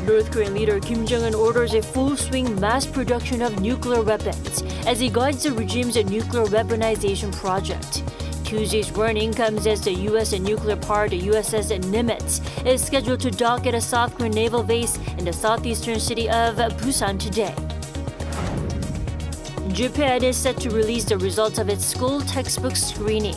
North Korean leader Kim Jong-un orders a full-swing mass production of nuclear weapons as he guides the regime's nuclear weaponization project. Tuesday's warning comes as the U.S. nuclear-powered USS Nimitz is scheduled to dock at a South Korean naval base in the southeastern city of Busan today. Japan is set to release the results of its school textbook screening.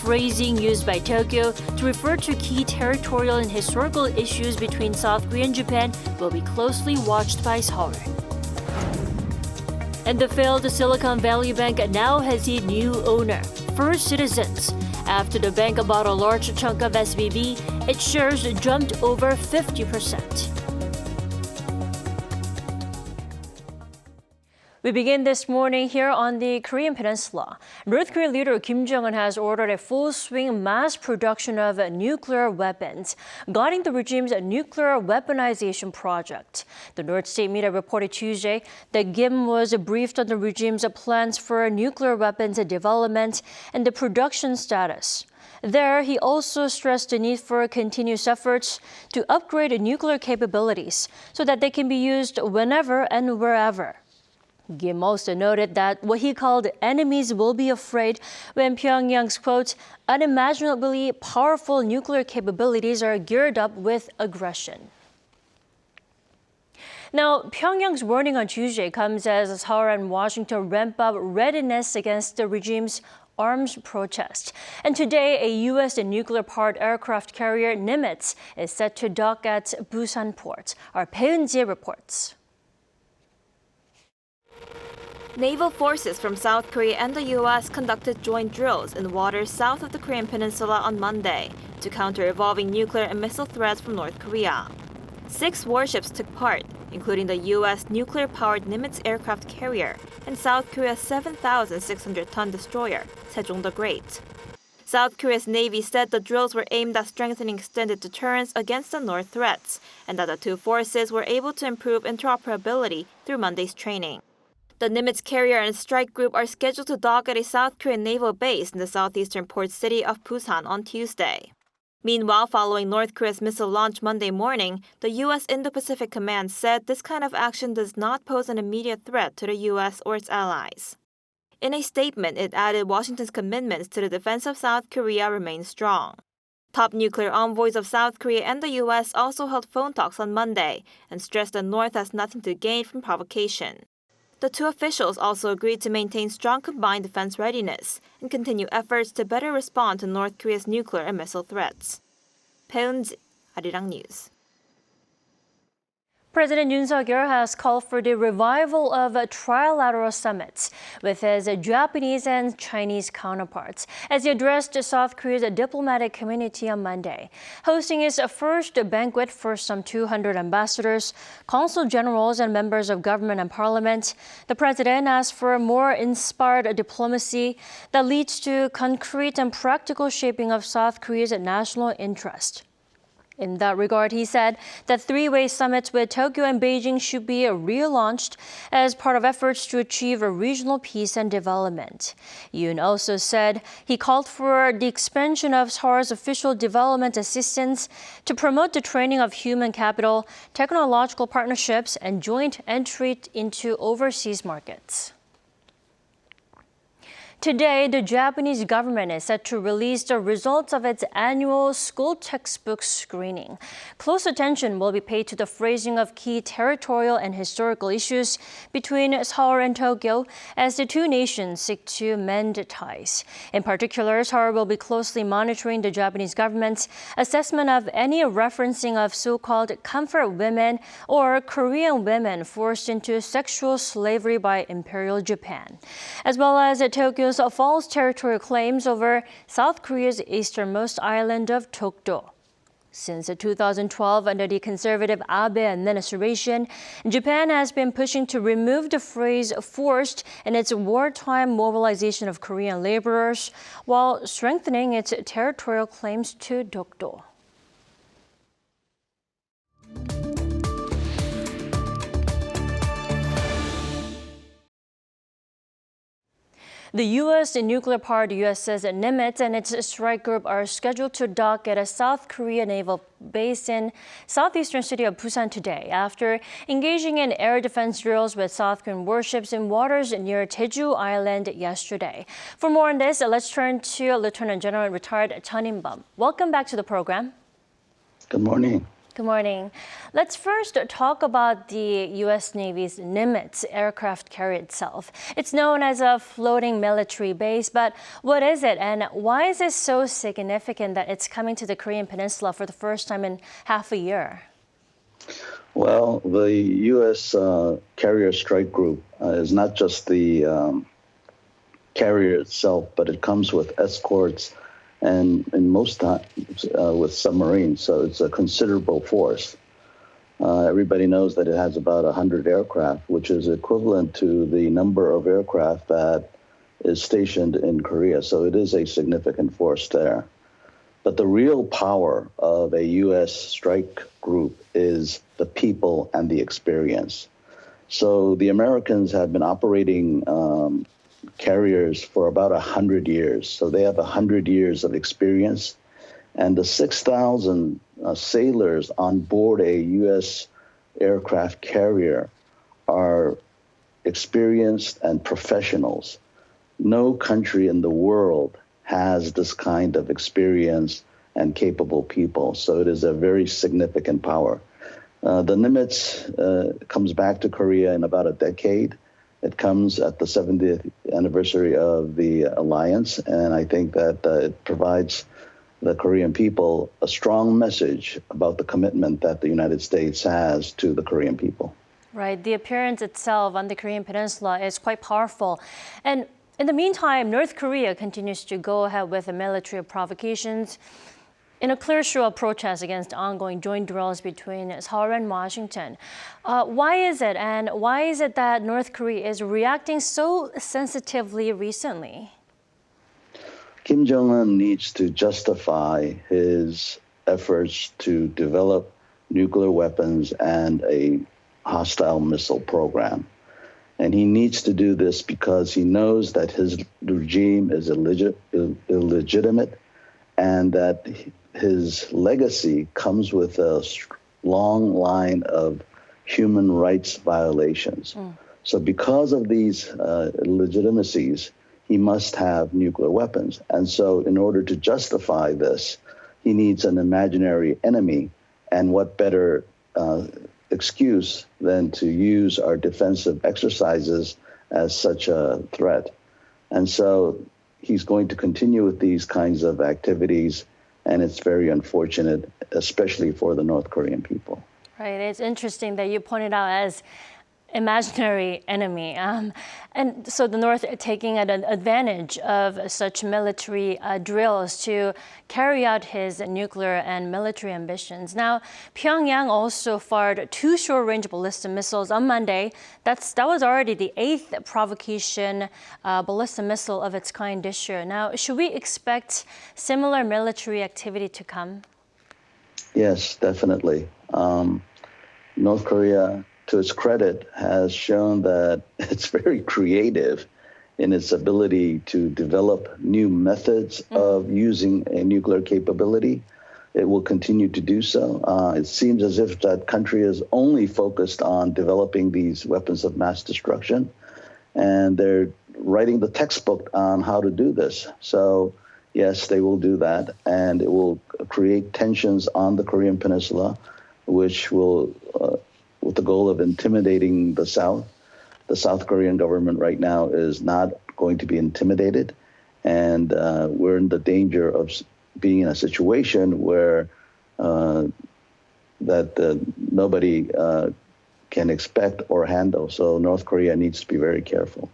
Phrasing used by Tokyo to refer to key territorial and historical issues between South Korea and Japan will be closely watched by Seoul. And the failed Silicon Valley Bank now has a new owner, First Citizens. After the bank bought a large chunk of SVB, its shares jumped over 50%. We begin this morning here on the Korean Peninsula. North Korean leader Kim Jong-un has ordered a full-swing mass production of nuclear weapons, guiding the regime's nuclear weaponization project. The North State media reported Tuesday that Kim was briefed on the regime's plans for nuclear weapons development and the production status. There, he also stressed the need for continuous efforts to upgrade nuclear capabilities so that they can be used whenever and wherever. Kim also noted that what he called enemies will be afraid when Pyongyang's, quote, unimaginably powerful nuclear capabilities are geared up with aggression. Now, Pyongyang's warning on Tuesday comes as Seoul and Washington ramp up readiness against the regime's arms protest. And today, a U.S. nuclear-powered aircraft carrier, Nimitz, is set to dock at Busan port. Our Peun-ji reports. Naval forces from South Korea and the U.S. conducted joint drills in waters south of the Korean Peninsula on Monday to counter evolving nuclear and missile threats from North Korea. 6 warships took part, including the U.S. nuclear-powered Nimitz aircraft carrier and South Korea's 7,600-ton destroyer, Sejong the Great. South Korea's Navy said the drills were aimed at strengthening extended deterrence against the North threats, and that the two forces were able to improve interoperability through Monday's training. The Nimitz carrier and strike group are scheduled to dock at a South Korean naval base in the southeastern port city of Busan on Tuesday. Meanwhile, following North Korea's missile launch Monday morning, the U.S. Indo-Pacific Command said this kind of action does not pose an immediate threat to the U.S. or its allies. In a statement, it added Washington's commitments to the defense of South Korea remain strong. Top nuclear envoys of South Korea and the U.S. also held phone talks on Monday and stressed the North has nothing to gain from provocation. The two officials also agreed to maintain strong combined defense readiness and continue efforts to better respond to North Korea's nuclear and missile threats. Peun-ji, Arirang News. President Yoon has called for the revival of trilateral summits with his Japanese and Chinese counterparts as he addressed South Korea's diplomatic community on Monday. Hosting his first banquet for some 200 ambassadors, consul generals, and members of government and parliament, the president asked for a more inspired diplomacy that leads to concrete and practical shaping of South Korea's national interest. In that regard, he said that three-way summits with Tokyo and Beijing should be relaunched as part of efforts to achieve a regional peace and development. Yoon also said he called for the expansion of Seoul's official development assistance to promote the training of human capital, technological partnerships, and joint entry into overseas markets. Today, the Japanese government is set to release the results of its annual school textbook screening. Close attention will be paid to the phrasing of key territorial and historical issues between Seoul and Tokyo as the two nations seek to mend ties. In particular, Seoul will be closely monitoring the Japanese government's assessment of any referencing of so-called comfort women or Korean women forced into sexual slavery by Imperial Japan, as well as Tokyo's false territorial claims over South Korea's easternmost island of Dokdo. Since 2012, under the conservative Abe administration, Japan has been pushing to remove the phrase forced in its wartime mobilization of Korean laborers, while strengthening its territorial claims to Dokdo. The U.S. nuclear-powered USS Nimitz and its strike group are scheduled to dock at a South Korea naval base in southeastern city of Busan today after engaging in air defense drills with South Korean warships in waters near Jeju Island yesterday. For more on this, let's turn to Lieutenant General retired Chun In-bum. Welcome back to the program. Good morning. Good morning. Let's first talk about the U.S. Navy's Nimitz aircraft carrier itself. It's known as a floating military base, but what is it and why is it so significant that it's coming to the Korean Peninsula for the first time in half a year? Well, the U.S. Carrier Strike Group is not just the carrier itself, but it comes with escorts and in most times with submarines, so it's a considerable force. Everybody knows that it has about 100 aircraft, which is equivalent to the number of aircraft that is stationed in Korea, so it is a significant force there. But the real power of a U.S. strike group is the people and the experience. So the Americans have been operating carriers for about 100 years. So they have 100 years of experience. And the 6,000 sailors on board a U.S. aircraft carrier are experienced and professionals. No country in the world has this kind of experience and capable people. So it is a very significant power. The Nimitz comes back to Korea in about a decade. It comes at the 70th anniversary of the alliance, and I think that it provides the Korean people a strong message about the commitment that the United States has to the Korean people. Right. The appearance itself on the Korean Peninsula is quite powerful. And in the meantime, North Korea continues to go ahead with the military provocations in a clear show of protest against ongoing joint drills between Seoul and Washington. Why is it, and why is it that North Korea is reacting so sensitively recently? Kim Jong-un needs to justify his efforts to develop nuclear weapons and a hostile missile program. And he needs to do this because he knows that his regime is illegitimate and that his legacy comes with a long line of human rights violations. So because of these legitimacies, he must have nuclear weapons. And so in order to justify this, he needs an imaginary enemy. And what better excuse than to use our defensive exercises as such a threat. And so he's going to continue with these kinds of activities, and it's very unfortunate, especially for the North Korean people. Right. It's interesting that you pointed out as imaginary enemy. And so the North taking an advantage of such military drills to carry out his nuclear and military ambitions. Now, Pyongyang also fired 2 short-range ballistic missiles on Monday. That was already the 8th provocation ballistic missile of its kind this year. Now, should we expect similar military activity to come? Yes, definitely. North Korea, to its credit, has shown that it's very creative in its ability to develop new methods of using a nuclear capability. It will continue to do so. It seems as if that country is only focused on developing these weapons of mass destruction, and they're writing the textbook on how to do this. So yes, they will do that, and it will create tensions on the Korean Peninsula, which will with the goal of intimidating the South. The South Korean government right now is not going to be intimidated, and we're in the danger of being in a situation where nobody can expect or handle. So North Korea needs to be very careful.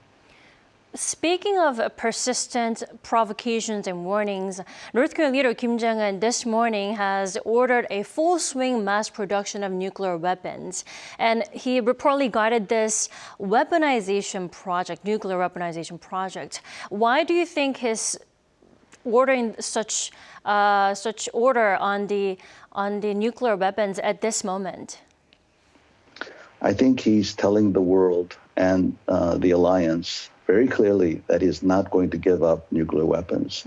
Speaking of persistent provocations and warnings, North Korean leader Kim Jong-un this morning has ordered a full-swing mass production of nuclear weapons. And he reportedly guided this weaponization project, nuclear weaponization project. Why do you think his ordering such order on the nuclear weapons at this moment? I think he's telling the world and the alliance very clearly that he's not going to give up nuclear weapons.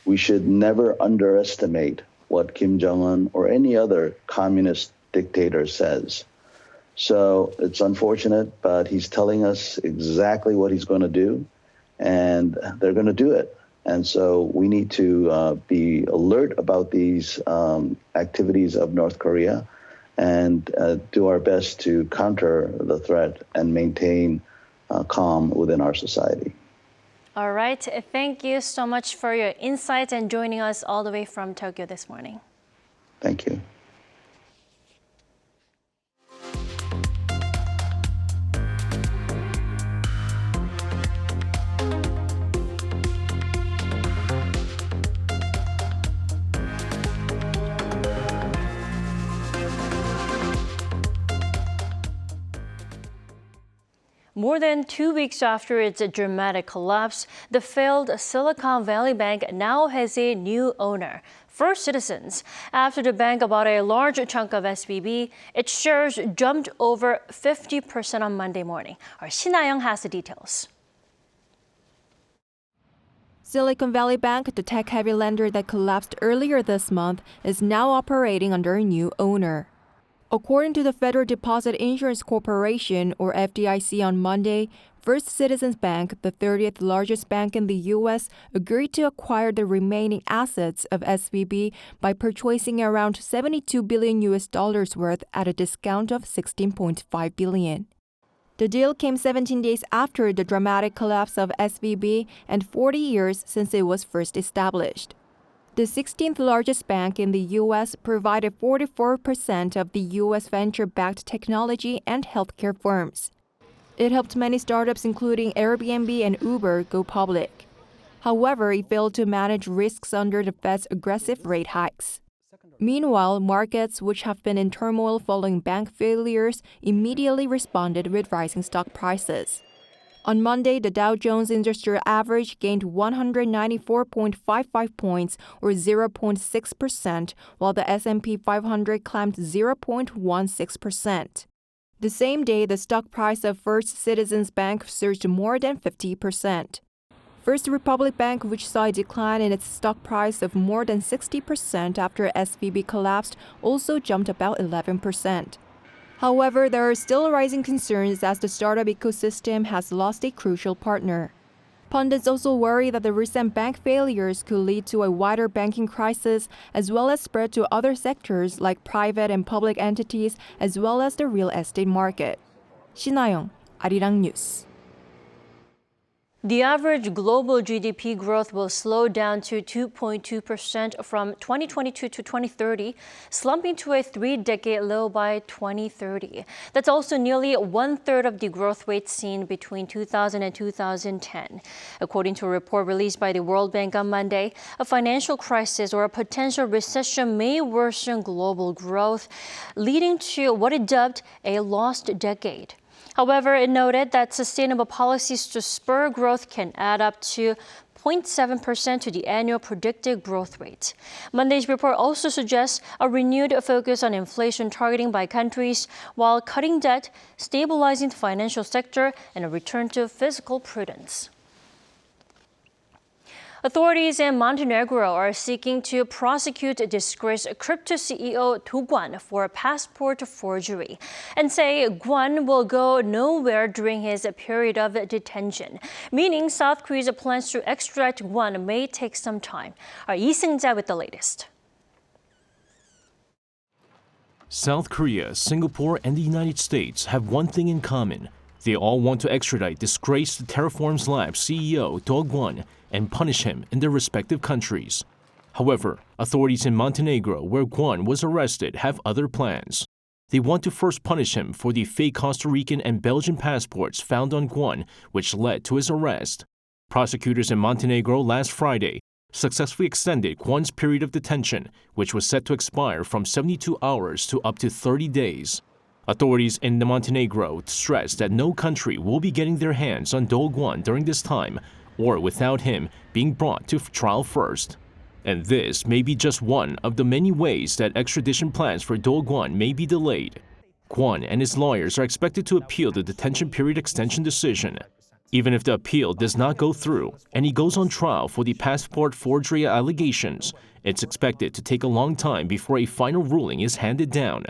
We should never underestimate what Kim Jong-un or any other communist dictator says. So it's unfortunate, but he's telling us exactly what he's going to do, and they're going to do it. And so we need to be alert about these activities of North Korea and do our best to counter the threat and maintain calm within our society. All right. Thank you so much for your insights and joining us all the way from Tokyo this morning. Thank you. More than 2 weeks after its dramatic collapse, the failed Silicon Valley Bank now has a new owner, First Citizens. After the bank bought a large chunk of SVB, its shares jumped over 50% on Monday morning. Our Shin-Young has the details. Silicon Valley Bank, the tech-heavy lender that collapsed earlier this month, is now operating under a new owner. According to the Federal Deposit Insurance Corporation, or FDIC, on Monday, First Citizens Bank, the 30th largest bank in the U.S., agreed to acquire the remaining assets of SVB by purchasing around $72 billion worth at a discount of $16.5 billion. The deal came 17 days after the dramatic collapse of SVB and 40 years since it was first established. The 16th largest bank in the U.S. provided 44% of the U.S. venture-backed technology and healthcare firms. It helped many startups, including Airbnb and Uber, go public. However, it failed to manage risks under the Fed's aggressive rate hikes. Meanwhile, markets, which have been in turmoil following bank failures, immediately responded with rising stock prices. On Monday, the Dow Jones Industrial Average gained 194.55 points, or 0.6%, while the S&P 500 climbed 0.16%. The same day, the stock price of First Citizens Bank surged more than 50%. First Republic Bank, which saw a decline in its stock price of more than 60% after SVB collapsed, also jumped about 11%. However, there are still rising concerns as the startup ecosystem has lost a crucial partner. Pundits also worry that the recent bank failures could lead to a wider banking crisis, as well as spread to other sectors like private and public entities, as well as the real estate market. Shin-Young, Arirang News. The average global GDP growth will slow down to 2.2% from 2022 to 2030, slumping to a three-decade low by 2030. That's also nearly one-third of the growth rate seen between 2000 and 2010. According to a report released by the World Bank on Monday, a financial crisis or a potential recession may worsen global growth, leading to what it dubbed a lost decade. However, it noted that sustainable policies to spur growth can add up to 0.7% to the annual predicted growth rate. Monday's report also suggests a renewed focus on inflation targeting by countries while cutting debt, stabilizing the financial sector, and a return to fiscal prudence. Authorities in Montenegro are seeking to prosecute disgraced crypto CEO Do Kwon for passport forgery and say Kwon will go nowhere during his period of detention, meaning South Korea's plans to extradite Kwon may take some time. Our Lee Seung-ja with the latest. South Korea, Singapore, and the United States have one thing in common. They all want to extradite disgraced Terraform's Labs CEO Do Kwon and punish him in their respective countries. However, authorities in Montenegro, where Kwon was arrested, have other plans. They want to first punish him for the fake Costa Rican and Belgian passports found on Kwon, which led to his arrest. Prosecutors in Montenegro last Friday successfully extended Kwon's period of detention, which was set to expire from 72 hours to up to 30 days. Authorities in Montenegro stressed that no country will be getting their hands on Do Kwon during this time, or without him being brought to trial first. And this may be just one of the many ways that extradition plans for Do Kwon may be delayed. Kwon and his lawyers are expected to appeal the detention period extension decision. Even if the appeal does not go through and he goes on trial for the passport forgery allegations, it's expected to take a long time before a final ruling is handed down.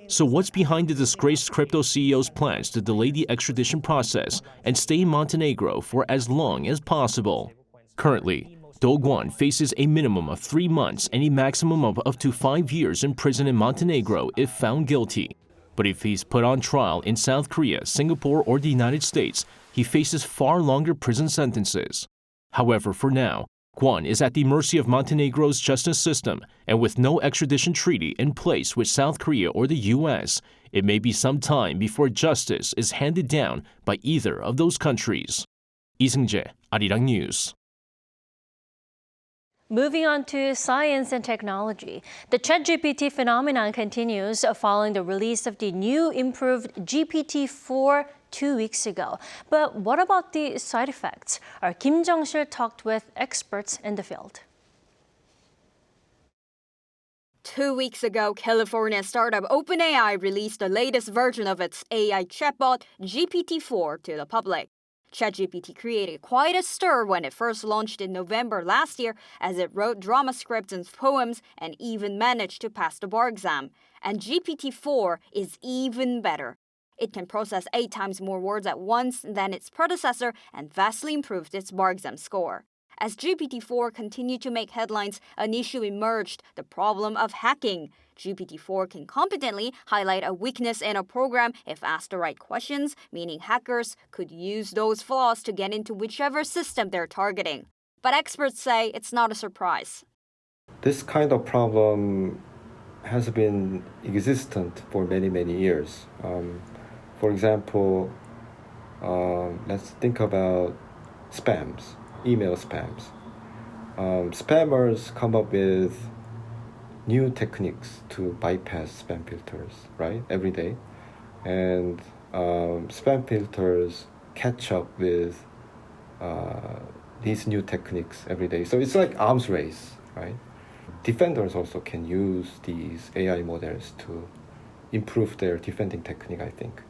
So what's behind the disgraced crypto CEO's plans to delay the extradition process and stay in Montenegro for as long as possible? Currently, Do Kwon faces a minimum of 3 months and a maximum of up to 5 years in prison in Montenegro if found guilty. But if he's put on trial in South Korea, Singapore, or the United States, he faces far longer prison sentences. However, for now, Kwon is at the mercy of Montenegro's justice system, and with no extradition treaty in place with South Korea or the U.S., it may be some time before justice is handed down by either of those countries. 이승재, Arirang News. Moving on to science and technology. The ChatGPT phenomenon continues following the release of the new improved GPT-4 2 weeks ago. But what about the side effects? Our Kim Jong-sil talked with experts in the field. 2 weeks ago, California startup OpenAI released the latest version of its AI chatbot, GPT-4, to the public. ChatGPT created quite a stir when it first launched in November last year, as it wrote drama scripts and poems and even managed to pass the bar exam. And GPT-4 is even better. It can process 8 times more words at once than its predecessor and vastly improved its bar exam score. As GPT-4 continued to make headlines, an issue emerged: the problem of hacking. GPT-4 can competently highlight a weakness in a program if asked the right questions, meaning hackers could use those flaws to get into whichever system they're targeting. But experts say it's not a surprise. This kind of problem has been existent for many, many years. For example, let's think about spams, email spams. Spammers come up with new techniques to bypass spam filters, right, every day. And spam filters catch up with these new techniques every day. So it's like arms race, right? Defenders also can use these AI models to improve their defending technique, I think.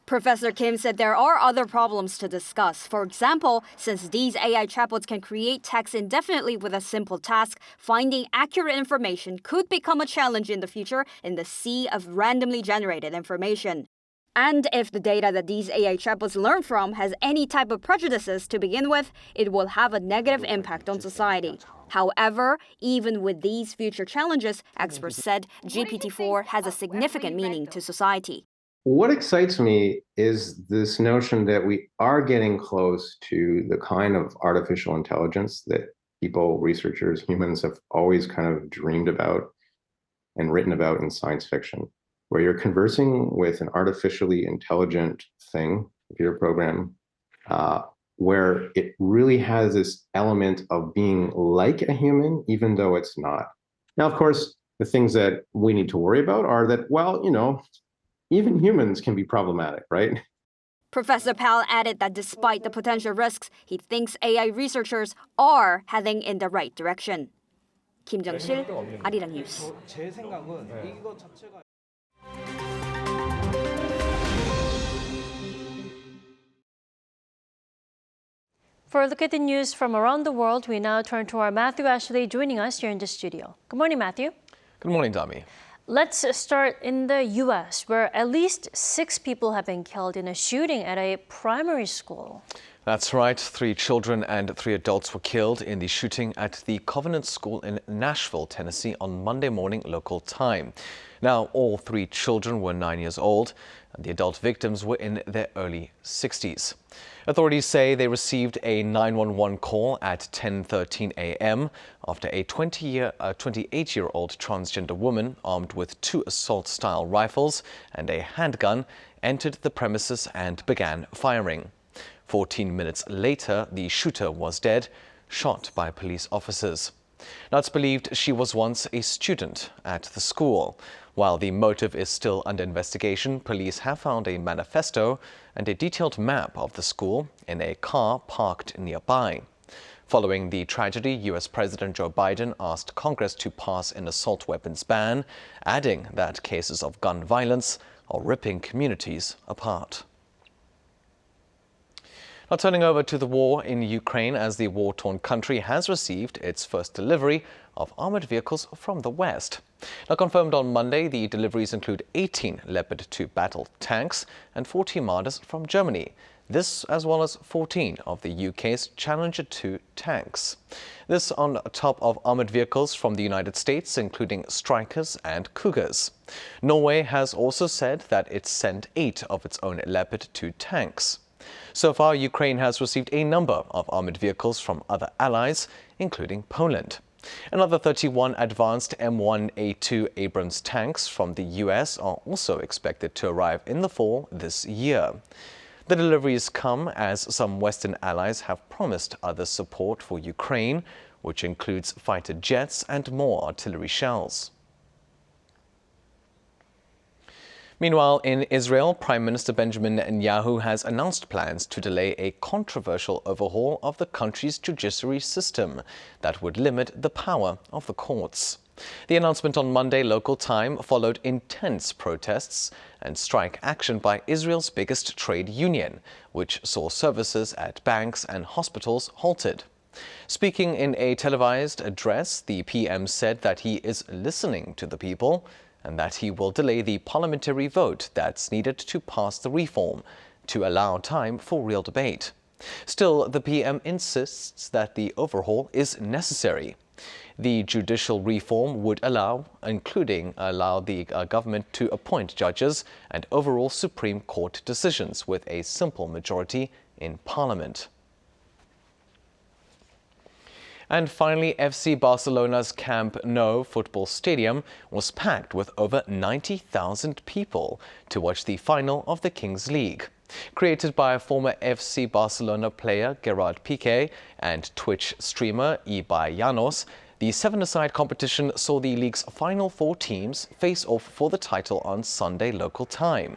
Professor Kim said there are other problems to discuss. For example, since these AI chatbots can create text indefinitely with a simple task, finding accurate information could become a challenge in the future in the sea of randomly generated information. And if the data that these AI chatbots learn from has any type of prejudices to begin with, it will have a negative impact on society. However, even with these future challenges, experts said GPT-4 has a significant meaning to society. What excites me is this notion that we are getting close to the kind of artificial intelligence that people, researchers, humans have always kind of dreamed about and written about in science fiction, where you're conversing with an artificially intelligent thing, computer program, where it really has this element of being like a human, even though it's not. Now, of course, the things that we need to worry about are that, well, even humans can be problematic, right? Professor Pal added that despite the potential risks, he thinks AI researchers are heading in the right direction. Kim Jong-sil, Arirang News. For a look at the news from around the world, we now turn to our Matthew Ashley joining us here in the studio. Good morning, Matthew. Good morning, Dami. Let's start in the U.S., where at least 6 people have been killed in a shooting at a primary school. That's right. 3 children and 3 adults were killed in the shooting at the Covenant School in Nashville, Tennessee on Monday morning local time. Now, all 3 children were 9 years old, and the adult victims were in their early 60s. Authorities say they received a 911 call at 10:13 a.m. after a 28-year-old transgender woman armed with 2 assault-style rifles and a handgun entered the premises and began firing. 14 minutes later, the shooter was dead, shot by police officers. Now, it's believed she was once a student at the school. While the motive is still under investigation, police have found a manifesto and a detailed map of the school in a car parked nearby. Following the tragedy, U.S. President Joe Biden asked Congress to pass an assault weapons ban, adding that cases of gun violence are ripping communities apart. Now turning over to the war in Ukraine, as the war-torn country has received its first delivery of armored vehicles from the West. Now confirmed on Monday, the deliveries include 18 Leopard 2 battle tanks and 40 Marders from Germany. This as well as 14 of the UK's Challenger 2 tanks. This on top of armored vehicles from the United States, including Strykers and Cougars. Norway has also said that it sent 8 of its own Leopard 2 tanks. So far, Ukraine has received a number of armored vehicles from other allies, including Poland. Another 31 advanced M1A2 Abrams tanks from the US are also expected to arrive in the fall this year. The deliveries come as some Western allies have promised other support for Ukraine, which includes fighter jets and more artillery shells. Meanwhile, in Israel, Prime Minister Benjamin Netanyahu has announced plans to delay a controversial overhaul of the country's judiciary system that would limit the power of the courts. The announcement on Monday local time followed intense protests and strike action by Israel's biggest trade union, which saw services at banks and hospitals halted. Speaking in a televised address, the PM said that he is listening to the people and that he will delay the parliamentary vote that's needed to pass the reform to allow time for real debate. Still, the PM insists that the overhaul is necessary. The judicial reform would allow the government to appoint judges and overrule Supreme Court decisions with a simple majority in Parliament. And finally, FC Barcelona's Camp Nou football stadium was packed with over 90,000 people to watch the final of the Kings League. Created by former FC Barcelona player Gerard Piqué and Twitch streamer Ibai Llanos, the seven-a-side competition saw the league's final 4 teams face off for the title on Sunday local time.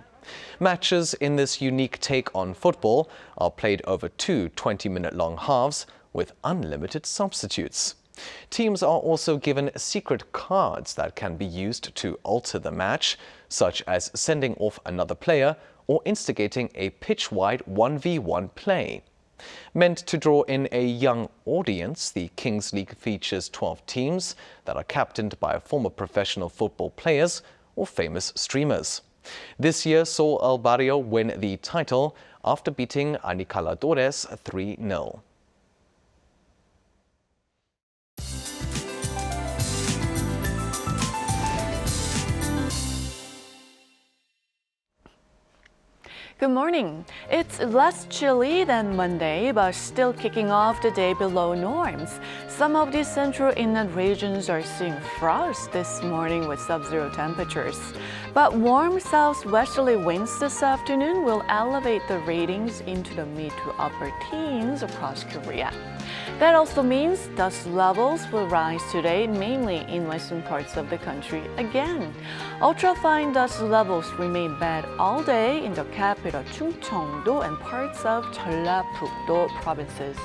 Matches in this unique take on football are played over 2 20-minute-long halves, with unlimited substitutes. Teams are also given secret cards that can be used to alter the match, such as sending off another player or instigating a pitch-wide 1v1 play. Meant to draw in a young audience, the Kings League features 12 teams that are captained by former professional football players or famous streamers. This year saw El Barrio win the title after beating Anicaladores 3-0. Good morning. It's less chilly than Monday, but still kicking off the day below norms. Some of the central inland regions are seeing frost this morning with sub-zero temperatures. But warm southwesterly winds this afternoon will elevate the ratings into the mid to upper teens across Korea. That also means dust levels will rise today, mainly in western parts of the country again. Ultrafine dust levels remain bad all day in the capital Chungcheongdo and parts of Jeollabuk-do provinces.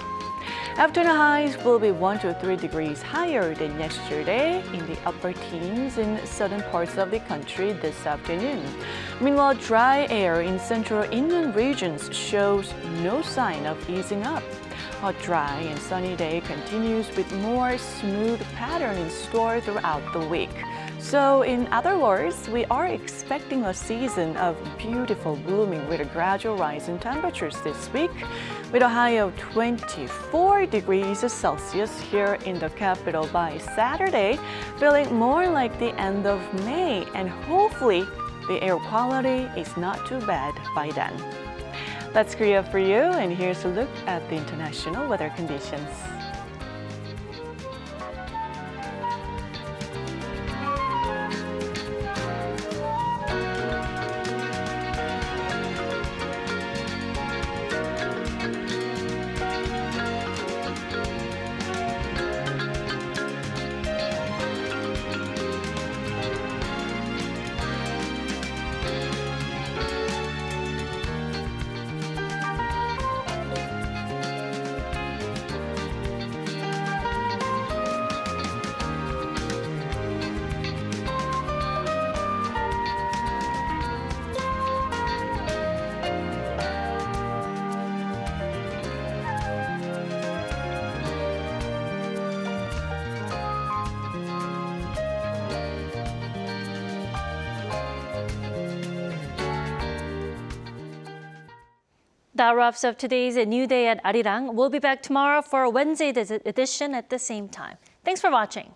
Afternoon highs will be 1 to 3 degrees higher than yesterday in the upper teens in southern parts of the country this afternoon. Meanwhile, dry air in central inland regions shows no sign of easing up. A dry and sunny day continues with more smooth pattern in store throughout the week. So in other words, we are expecting a season of beautiful blooming with a gradual rise in temperatures this week, with a high of 24 degrees Celsius here in the capital by Saturday, feeling more like the end of May, and hopefully the air quality is not too bad by then. That's Korea for you, and here's a look at the international weather conditions. That wraps up today's New Day at Arirang. We'll be back tomorrow for a Wednesday edition at the same time. Thanks for watching.